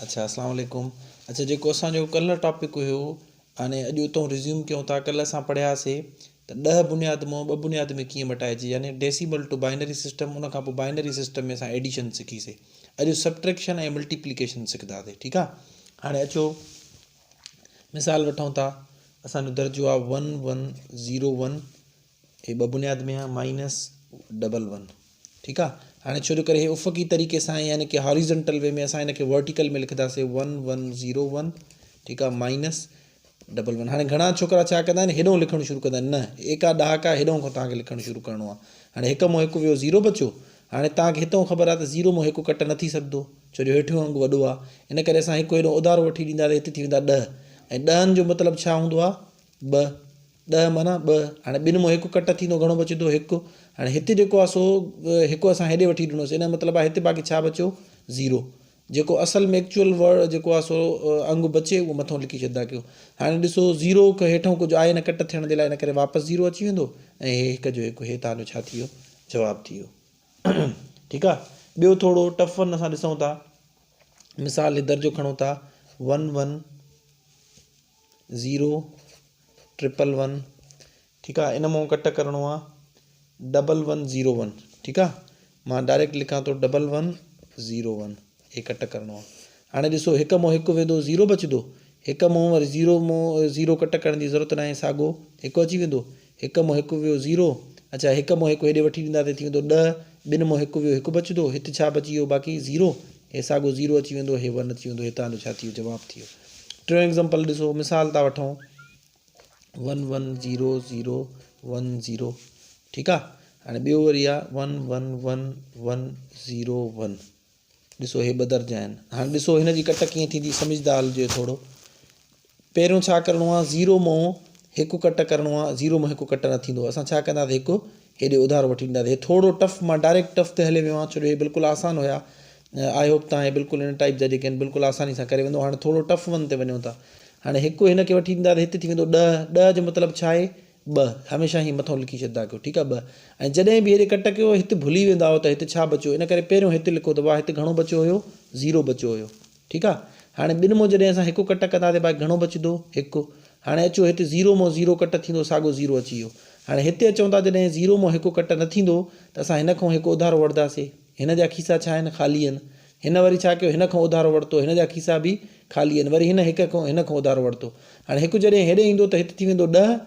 अच्छा अस्सलाम वालेकुम। अच्छा जेको असांजो कल्ह टॉपिक हुयो हाणे अॼु उतां रिज़्यूम कयूं था। कल्ह असां पढ़ियासीं त 10 बुनियाद मां 2 बुनियाद में कीअं मटाइजे, यानी डेसिमल टू बाइनरी सिस्टम। उन खां पोइ बाइनरी सिस्टम में असां एडिशन सिखीसीं। अॼु सब्ट्रैक्शन ऐं मल्टीप्लिकेशन सिखंदासीं। ठीकु आहे। हाणे अचो मिसाल वठूं था। असांजो दर्जो आहे 1101, हे 2 बुनियाद में आहे, -11। ठीकु आहे। हाणे छो जो करे हे उफ़क़ी तरीक़े सां यानी कि हॉरिज़ॉन्टल वे में असां हिनखे वर्टिकल में लिखंदासीं 1101। ठीकु आहे, -11। हाणे घणा छोकिरा छा कंदा आहिनि, हेॾो लिखणु शुरू कंदा आहिनि। न, एका ॾहाका हेॾो खां तव्हांखे लिखणु शुरू करिणो आहे। हाणे हिक मां हिकु वियो, 0 बचियो। हाणे तव्हांखे हितां ख़बर आहे त 0 मां हिकु कट न थी सघंदो, छो जो हेठियों अंग वॾो आहे। इन करे असां हिकु हेॾो उधारो वठी ॾींदासीं, हिते थी वेंदा 10। ऐं 10 जो मतिलबु छा हूंदो आहे, 2। 10 माना 2। हाणे 2 मां हिकु कट थींदो, घणो बचंदो, 1। हाणे हिते जेको आहे सो हिकु असां हेॾे वठी ॾिनोसीं, इन जो मतिलबु आहे हिते बाक़ी छा बचियो, 0। जेको असल में एक्चुअल वर्ड जेको आहे सो अंग बचे उहो मथां लिखी छॾंदा कयो। हाणे ॾिसो 0 खां हेठां कुझु आहे न कट थियण जे लाइ, इन करे वापसि 0 अची वेंदो ऐं हे हिक जो हिकु, हे तव्हांजो छा थी वियो, जवाबु थी वियो। ठीकु आहे। ॿियो थोरो टफ वन असां ॾिसूं था। मिसाल दर्जो खणूं था 11011111। ठीकु आहे। इन मां कट करिणो आहे 1101। ठीकु आहे। मां डायरेक्ट लिखां थो 1101, हे कट करिणो आहे। हाणे ॾिसो हिक मां हिकु वेंदो, 0 बचंदो। हिक मां वरी 0 मां 0 कट करण जी ज़रूरत न आहे, साॻियो हिकु अची वेंदो। हिक मां हिकु वियो 0। अच्छा, हिक मां हिकु हेॾे वठी ॾींदासीं, थी वेंदो 10। 2 मां हिकु वियो, हिकु बचंदो। हिते छा बची वियो, बाक़ी 0। हे साॻियो 0 अची वेंदो, हे 1 अची वेंदो। हे तव्हांजो छा थी वियो, जवाबु थी वियो। टियों एग्ज़ाम्पल ॾिसो, मिसाल था वठूं 110010। ठीकु आहे। हाणे ॿियो वरी आहे 111101। ॾिसो हे 2 दर्जा आहिनि। हाणे ॾिसो हिन जी कट कीअं थींदी, सम्झदार हुजे थोरो। पहिरियों छा करिणो आहे, 0 मां हिकु कट करिणो आहे। 0 मां हिकु कट न थींदो, असां छा कंदासीं, हिकु हेॾे उधारो वठी ॾींदासीं। हे थोरो टफ, मां डायरेक्ट टफ ते हले वियो आहियां, छो जो हे बिल्कुलु आसान हुया। आई होप तव्हां हे बिल्कुलु इन टाइप जा जेके आहिनि बिल्कुलु आसानी सां करे वेंदो। हाणे थोरो टफ वन ते वञूं था। हाणे हिकु हिनखे वठी ॾींदासीं, हिते थी वेंदो 10। 10 जो मतिलबु छा आहे, 2। हमेशह ई मथां लिखी छॾंदा कयो। ठीकु आहे, 2। ऐं जॾहिं बि हेॾे कट कयो, हिते भुली वेंदा हो त हिते छा बचियो, इन करे पहिरियों हिते लिखो त वाह, हिते घणो बचियो हुयो, 0 बचियो हुयो। ठीकु आहे। हाणे 2 मां जॾहिं असां हिकु कट कंदासीं, भाई घणो बचंदो, 1। हाणे अचो हिते 0 मां 0 कट थींदो, साॻियो 0 अची वियो। हाणे हिते अचूं था, जॾहिं 0 मां हिकु कट न थींदो त असां हिन खां हिकु उधारो वठंदासीं। हिन जा खीसा छा आहिनि, ख़ाली आहिनि। हिन वरी छा कयो, हिन खां उधारो वरितो, हिन जा खीसा बि ख़ाली आहिनि। वरी हिन हिन खां उधारो वरितो। हाणे हिकु जॾहिं हेॾे ईंदो त हिते थी वेंदो 10।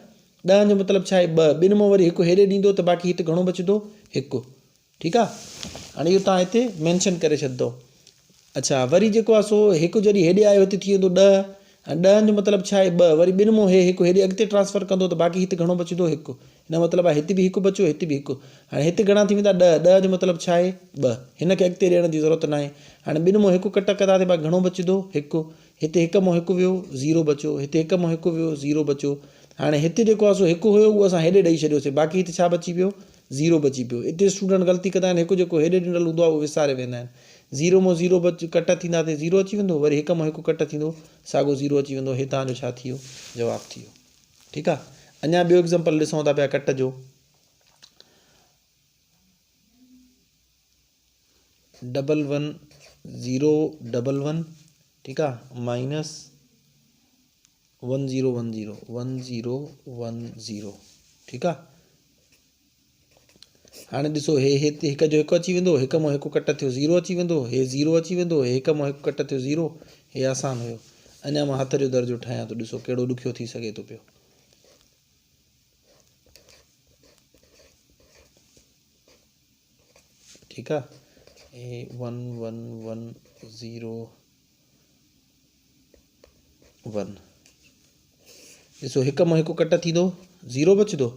10 जो मतिलबु छा आहे, 2। 2 मां वरी हिकु हेॾे ॾींदो त बाक़ी हिते घणो बचंदो, 1। ठीकु आहे। हाणे इहो तव्हां हिते मैंशन करे छॾंदो। अच्छा, वरी जेको आहे सो हिकु जॾहिं हेॾे आयो, हिते थी वेंदो 10। ऐं 10 जो मतिलबु छा आहे, 2। वरी 2 मां हिकु हेॾे अॻिते ट्रांसफर कंदो त बाक़ी हिते घणो बचंदो, 1। हिन मतिलबु आहे हिते बि हिकु बचियो, हिते बि 1। हाणे हिते घणा थी वेंदा, 10। 10 जो मतिलबु छा आहे, 2। हिनखे अॻिते ॾियण जी ज़रूरत न आहे। हाणे 2 मां हिकु कट कंदासीं, भाई घणो बचंदो, 1। हिते हिक मां हिकु वियो, 0 बचियो। हिते हिक मां हिकु वियो, 0 बचियो। हाणे हिते जेको आहे सो हिकु हुयो, उहो असां हेॾे ॾेई छॾियोसीं, बाक़ी हिते छा बची वियो, 0 बची पियो। हिते स्टूडेंट ग़लती कंदा आहिनि, हिकु जेको हेॾे ॾिनल हूंदो आहे उहो विसारे वेंदा आहिनि। 0 मां 0 कट थींदा त 0 अची वेंदो, वरी हिक मां हिकु कट थींदो, साॻियो 0 अची वेंदो। हे तव्हांजो छा थी वियो, जवाबु थी वियो। ठीकु आहे। अञा ॿियो एग्ज़ाम्पल ॾिसूं था पिया कट जो 11011। ठीकु आहे, -1010। ठीकु आहे। हाणे ॾिसो हे हिते हिक जो हिकु अची वेंदो, हिक मां हिकु कट थियो, 0 अची वेंदो। हे 0 अची वेंदो, हे हिक मां हिकु कट थियो, 0। हे आसान हुयो। अञा मां हथ जो दर्जो ठाहियां थो, ॾिसो कहिड़ो ॾुखियो थी सघे थो पियो। ठीकु आहे। हे 1110 ॾिसो हिक मां हिकु कट थींदो, 0 बचंदो।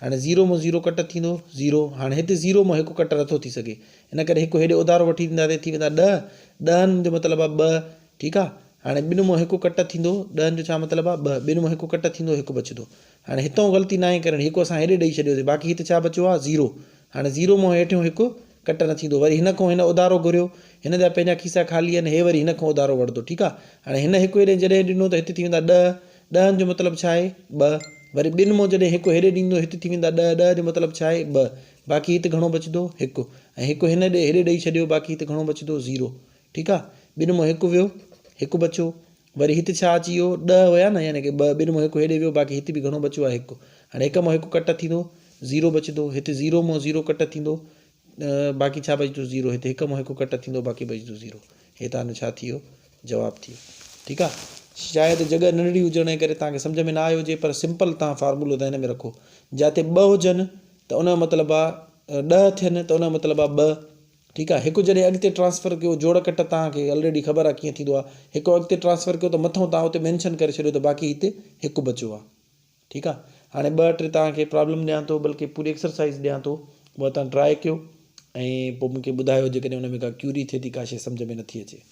हाणे 0 मां 0 कट थींदो, 0। हाणे हिते 0 मां हिकु कट नथो थी सघे, इन करे हिकु हेॾे उधारो वठी ॾींदासीं, थी वेंदा 10। 10 जो मतिलबु आहे 2। ठीकु आहे। हाणे 2 मां हिकु कट थींदो, 10 जो छा मतिलबु आहे, 2। 2 मां हिकु कट थींदो, 1 बचंदो। हाणे हितां ग़लती न आहे करणी, हिकु असां हेॾे ॾेई छॾियोसीं, बाक़ी हिते छा बचियो आहे, 0। हाणे 0 मां हेठियों हिकु कट न थींदो, वरी हिन खां हिन उधारो घुरियो, हिन जा पंहिंजा खीसा ख़ाली आहिनि, हे वरी हिन खां उधारो वठंदो। ठीकु आहे। हाणे हिन हिकु हेॾे जॾहिं ॾिनो त हिते थी वेंदा 10। 10 जो मतिलबु छा आहे, 2। वरी 2 मां जॾहिं हिकु हेॾे ॾींदो, हिते थी वेंदा 10। 10 जो मतिलबु छा आहे, 2। बाक़ी हिते घणो बचंदो, 1। ऐं हिकु हिन हेॾे ॾेई छॾियो, बाक़ी हिते घणो बचंदो, 0। ठीकु आहे। 2 मां हिकु वियो, हिकु बचो। वरी हिते छा अची वियो 10 हुया न, यानी कि 2 ॿिनि मां हिकु हेॾे वियो, बाक़ी हिते बि घणो बचियो आहे हिकु। हाणे हिक मां हिकु कट थींदो 0 बचंदो, हिते 0 मां 0 कट थींदो, बाक़ी छा बचंदो 0, हिते हिक मां हिकु कट थींदो, बाक़ी बचंदो 0। हे तव्हांजो छा थी वियो, जवाबु थी वियो। ठीकु आहे। शायदि जॻह नंढड़ी हुजण जे करे तव्हांखे सम्झ में न आयो हुजे, पर सिंपल तव्हां फार्मूलो त हिन में रखो। जिते 2 हुजनि त उन जो मतिलबु आहे 10 थियनि त उन जो मतिलबु आहे 2। ठीकु आहे। हिकु जॾहिं अॻिते ट्रांसफर कयो, जोड़ कट तव्हांखे ऑलरेडी ख़बर आहे कीअं थींदो आहे। हिकु अॻिते ट्रांसफर कयो त मथां तव्हां उते मेंशन करे छॾियो त बाक़ी हिते हिकु बचियो आहे। ठीकु आहे। हाणे 2-3 तव्हांखे प्रॉब्लम ॾियां थो, बल्कि पूरी एक्सरसाइज़ ॾियां थो, उहा तव्हां ट्राए कयो ऐं पोइ मूंखे ॿुधायो जेकॾहिं हुन में का क्यूरी थिए थी, का शइ सम्झ में नथी अचे।